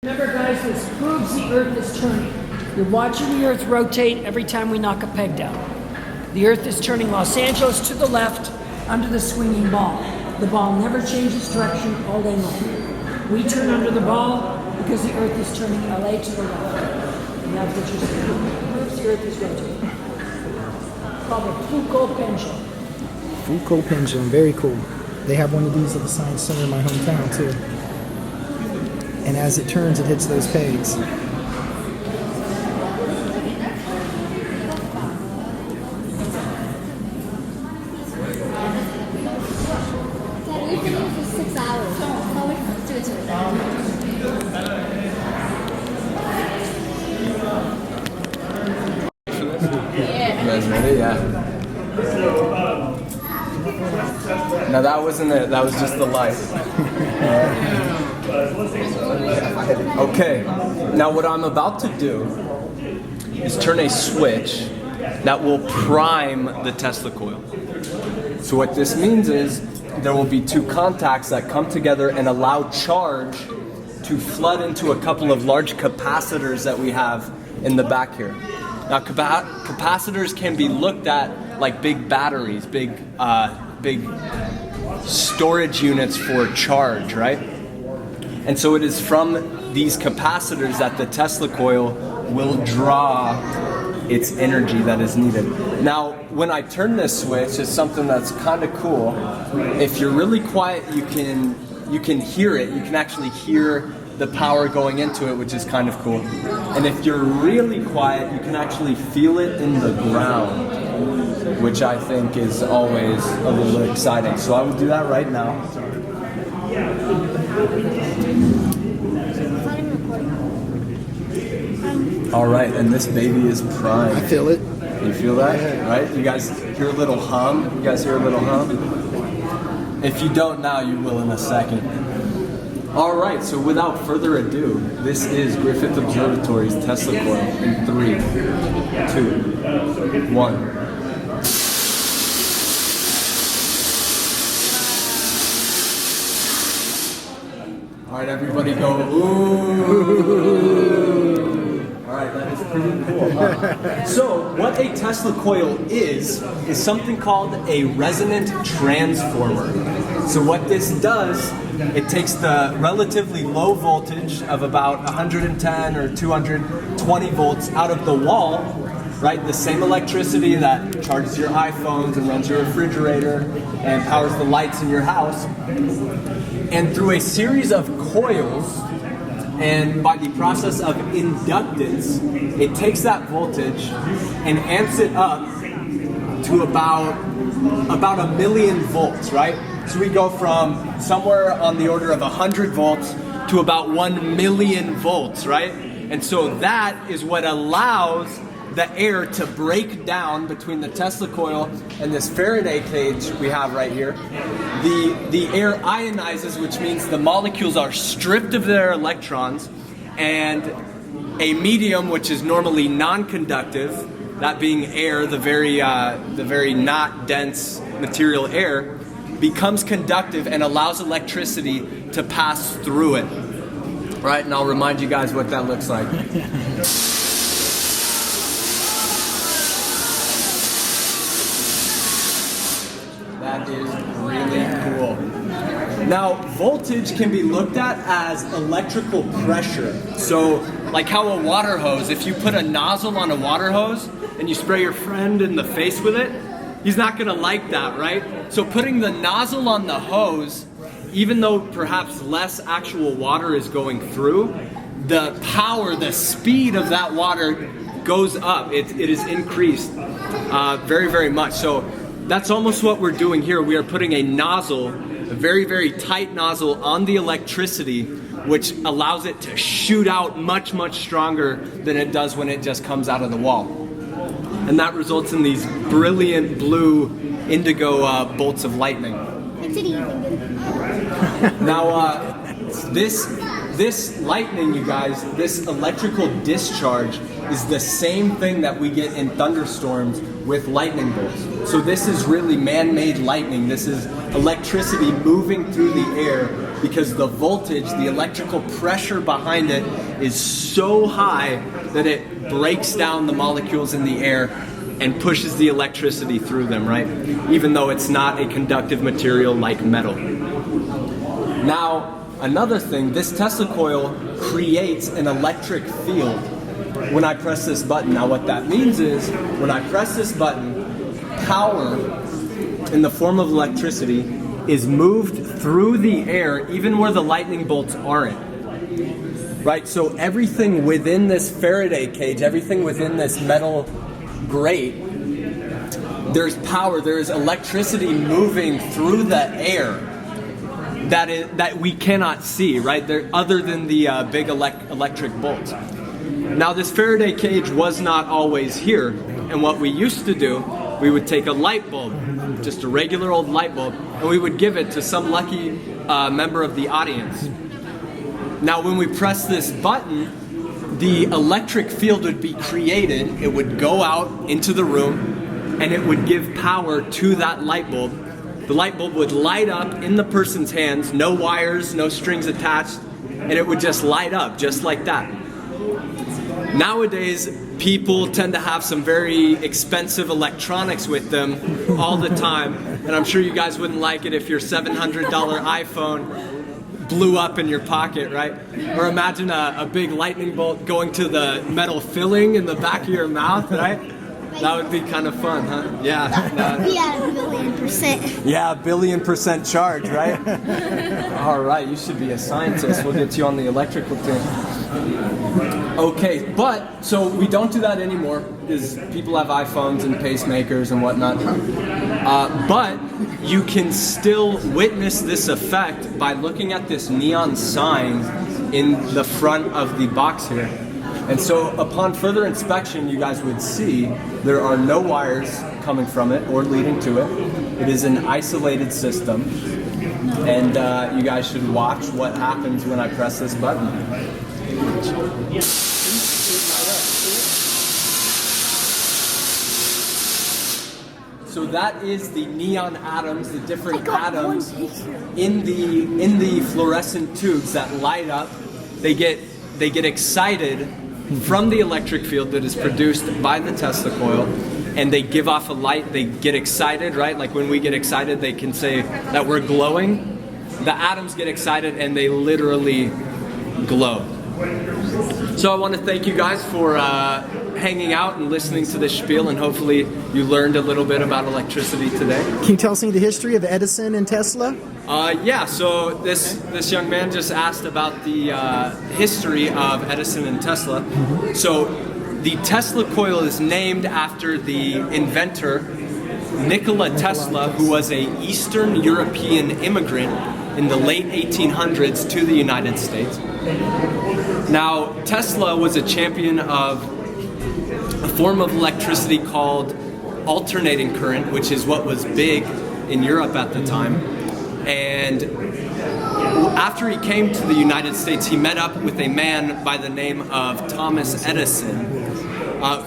Remember guys, this proves the Earth is turning. You're watching the Earth rotate every time we knock a peg down. The Earth is turning Los Angeles to the left under the swinging ball. The ball never changes direction all day long. We turn under the ball because the Earth is turning LA to the left. And that's what you're seeing. It proves the Earth is rotating. It's called a Foucault pendulum. Foucault pendulum, very cool. They have one of these at the Science Center in my hometown too. And as it turns, it hits those pegs. We've been here for 6 hours. No, we can do it to You guys ready? Yeah. No, that wasn't it. That was just the light. Okay. Now what I'm about to do is turn a switch that will prime the Tesla coil. So what this means is there will be two contacts that come together and allow charge to flood into a couple of large capacitors that we have in the back here. Now capacitors can be looked at like big batteries, big storage units for charge, right? And so it is from these capacitors that the Tesla coil will draw its energy that is needed. Now, when I turn this switch, it's something that's kind of cool. If you're really quiet, you can hear it. You can actually hear the power going into it, which is kind of cool. And if you're really quiet, you can actually feel it in the ground, which I think is always a little exciting. So I will do that right now. All right, and this baby is primed. I feel it. You feel that? Right? You guys hear a little hum? You guys hear a little hum? If you don't now, you will in a second. All right, so without further ado, this is Griffith Observatory's Tesla coil in 3, 2, 1. All right, everybody go, ooh. All right, that is pretty cool, huh? So, what a Tesla coil is something called a resonant transformer. So what this does, it takes the relatively low voltage of about 110 or 220 volts out of the wall, right? The same electricity that charges your iPhones and runs your refrigerator and powers the lights in your house. And through a series of coils, and by the process of inductance, it takes that voltage and amps it up to about 1 million volts, right? So we go from somewhere on the order of 100 volts to about 1 million volts, right? And so that is what allows the air to break down between the Tesla coil and this Faraday cage we have right here. The air ionizes, which means the molecules are stripped of their electrons, and a medium, which is normally non-conductive, that being air, the very not dense material air, becomes conductive and allows electricity to pass through it. Right, and I'll remind you guys what that looks like. That is really cool. Now, voltage can be looked at as electrical pressure. So, like how a water hose, if you put a nozzle on a water hose and you spray your friend in the face with it, he's not gonna like that, right? So putting the nozzle on the hose, even though perhaps less actual water is going through, the power, the speed of that water goes up. It is increased very, very much. So that's almost what we're doing here. We are putting a nozzle, a very, very tight nozzle on the electricity, which allows it to shoot out much, much stronger than it does when it just comes out of the wall. And that results in these brilliant blue indigo bolts of lightning. Now, this lightning, you guys, this electrical discharge is the same thing that we get in thunderstorms with lightning bolts. So this is really man-made lightning. This is electricity moving through the air because the voltage, the electrical pressure behind it is so high that it breaks down the molecules in the air and pushes the electricity through them, right? Even though it's not a conductive material like metal. Now, another thing, this Tesla coil creates an electric field when I press this button. Now what that means is, when I press this button, power in the form of electricity is moved through the air even where the lightning bolts aren't. Right? So everything within this Faraday cage, everything within this metal grate, there's power, there's electricity moving through the air that we cannot see, right? Other than the big electric bolts. Now this Faraday cage was not always here, and what we used to do, we would take a light bulb, just a regular old light bulb, and we would give it to some lucky member of the audience. Now when we press this button, the electric field would be created, it would go out into the room, and it would give power to that light bulb. The light bulb would light up in the person's hands, no wires, no strings attached, and it would just light up, just like that. Nowadays, people tend to have some very expensive electronics with them all the time, and I'm sure you guys wouldn't like it if your $700 iPhone blew up in your pocket, right? Or imagine a big lightning bolt going to the metal filling in the back of your mouth, right? That would be kind of fun, huh? Yeah. Yeah, 1,000,000,000%. Yeah, 1,000,000,000% charge, right? All right, you should be a scientist. We'll get you on the electrical team. Okay, but, so we don't do that anymore because people have iPhones and pacemakers and whatnot. But you can still witness this effect by looking at this neon sign in the front of the box here. And so upon further inspection, you guys would see there are no wires coming from it or leading to it. It is an isolated system. And you guys should watch what happens when I press this button. So that is the neon atoms, the different atoms in the fluorescent tubes that light up. They get excited from the electric field that is produced by the Tesla coil, and they give off a light. They get excited, right? Like when we get excited, they can say that we're glowing. The atoms get excited and they literally glow. So I want to thank you guys for hanging out and listening to this spiel, and hopefully you learned a little bit about electricity today. Can you tell us any of the history of Edison and Tesla? Yeah, so this young man just asked about the history of Edison and Tesla. So the Tesla coil is named after the inventor Nikola Tesla, who was an Eastern European immigrant in the late 1800s to the United States. Now, Tesla was a champion of a form of electricity called alternating current, which is what was big in Europe at the time. And after he came to the United States, he met up with a man by the name of Thomas Edison,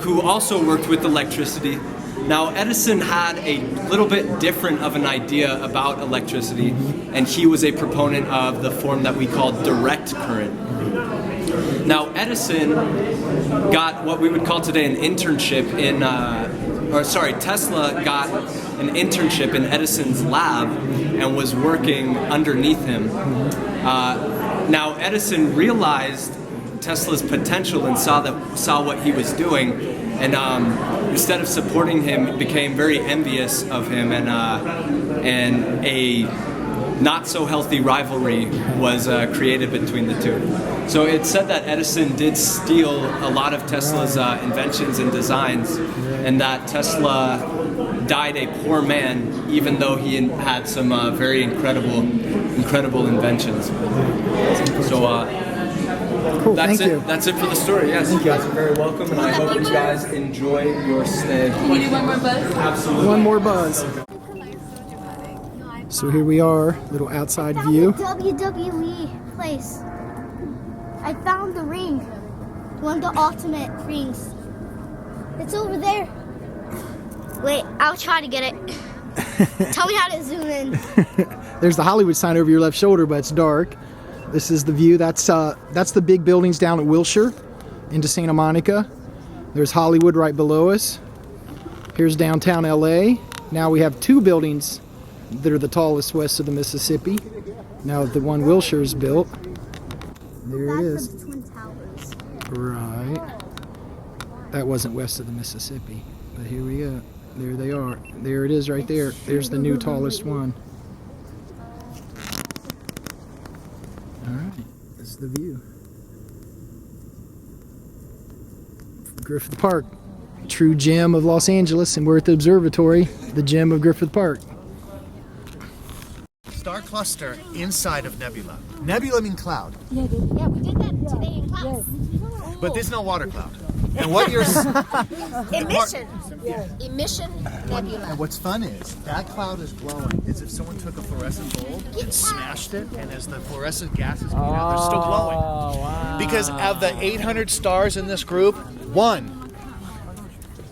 who also worked with electricity. Now, Edison had a little bit different of an idea about electricity, and he was a proponent of the form that we call direct current. Now, Edison got what we would call today an internship Tesla got an internship in Edison's lab and was working underneath him. Now, Edison realized Tesla's potential and saw what he was doing, and instead of supporting him, became very envious of him, and a not so healthy rivalry was created between the two. So it's said that Edison did steal a lot of Tesla's inventions and designs, and that Tesla died a poor man, even though he had some very incredible inventions. So Cool, that's thank it. you. That's it for the story. Yes, you guys are very welcome, and I hope you guys enjoy your stay. Can you do one more buzz? Absolutely. One more buzz. So here we are, little outside view. WWE place. I found the ring. One of the ultimate rings. It's over there. Wait, I'll try to get it. Tell me how to zoom in. There's the Hollywood sign over your left shoulder, but it's dark. This is the view. That's the big buildings down at Wilshire into Santa Monica. There's Hollywood right below us. Here's downtown LA. Now we have two buildings that are the tallest west of the Mississippi. Now the one Wilshire's built. There it That's is. the Twin Towers. Right. That wasn't west of the Mississippi. But here we go. There they are. There it is right there. There's the new tallest one. Alright. That's the view. Griffith Park. True gem of Los Angeles, and we're at the Observatory, the gem of Griffith Park. Star cluster inside of nebula. Nebula means cloud, Yeah, we did that today in class. but there's no water cloud. And what you're Emission. Emission nebula. and what's fun is that cloud is glowing as if someone took a fluorescent bulb and smashed it, and as the fluorescent gases coming out, they're still glowing. Because of the 800 stars in this group, one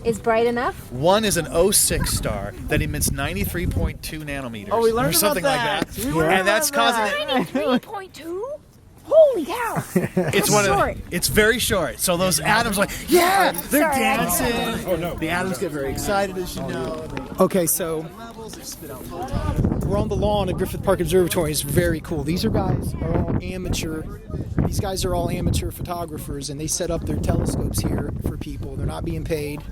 Is bright enough? is an O6 star that emits 93.2 nanometers. Oh, we learned or something about like that. And that's causing it. 3.2? Holy cow! It's one short. of it's very short. So those atoms are like, yeah, they're Sorry, I dancing. Oh no. The atoms get very excited, as you know. Okay, so Levels, they spit out photons. we're on the lawn at Griffith Park Observatory. It's very cool. These are guys are all amateur. These guys are all amateur photographers, and they set up their telescopes here for people. They're not being paid.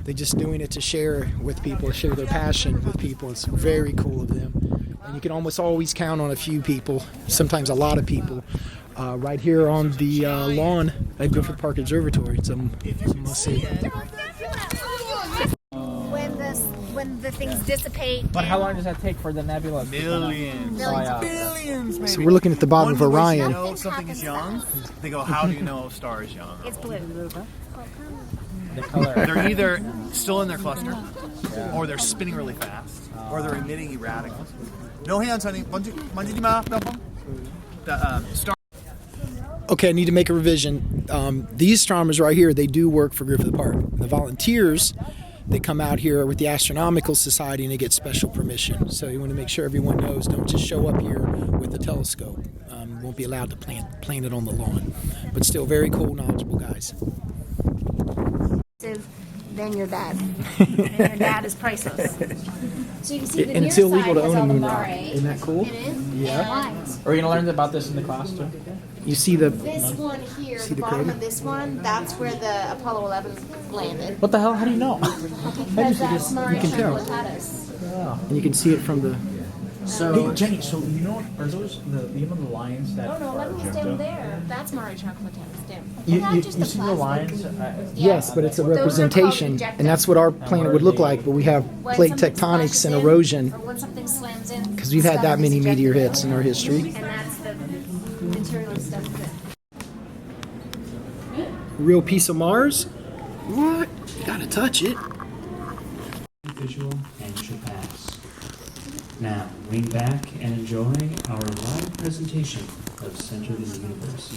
They're just doing it to share with people, share their passion with people. It's very cool of them. And you can almost always count on a few people, sometimes a lot of people, right here on the lawn at Griffith Park Observatory. It's a must-see. When the things dissipate. But how long does that take for the nebula? Billions. Billions, maybe. So we're looking at the bottom of One way to Orion. know something is young. They go, how do you know a star is young? It's blue. The color. They're either still in their cluster, or they're spinning really fast, or they're emitting erratically. No hands, honey. The star. Okay, I need to make a revision. These astronomers right here, they do work for Griffith Park. The volunteers, they come out here with the Astronomical Society and they get special permission. So you want to make sure everyone knows, don't just show up here with a telescope. You won't be allowed to plant it on the lawn. But still very cool, knowledgeable guys. Than your dad. And your dad is priceless. So you can see the And near it's illegal side to has own a all the moon rock. mare. Isn't that cool? It is? Yeah. Why? Are we gonna learn about this in the class too? You see the This one here, See the the bottom crater? of this one, that's where the Apollo 11 landed. What the hell? How do you know? Because that's Mare can tell. Tranquillitatis. and you can see it from the So Jenny, so you know, are those the lions that Oh no, let are me jumped down up? there. That's Mare Tranquillitatis down. You- Not you- just You the see the plastic. lions? Yes, but it's a Those are called representation, ejecta. and that's what our planet would look like. But we have When plate something tectonics splashes and in, erosion or when something slams in, because we've had stuff that is many ejected. meteor hits in our history. And that's the material stuff that. Real piece of Mars? What? You gotta touch it. Visual and should pass. Now, lean back and enjoy our live presentation of Center of the Universe.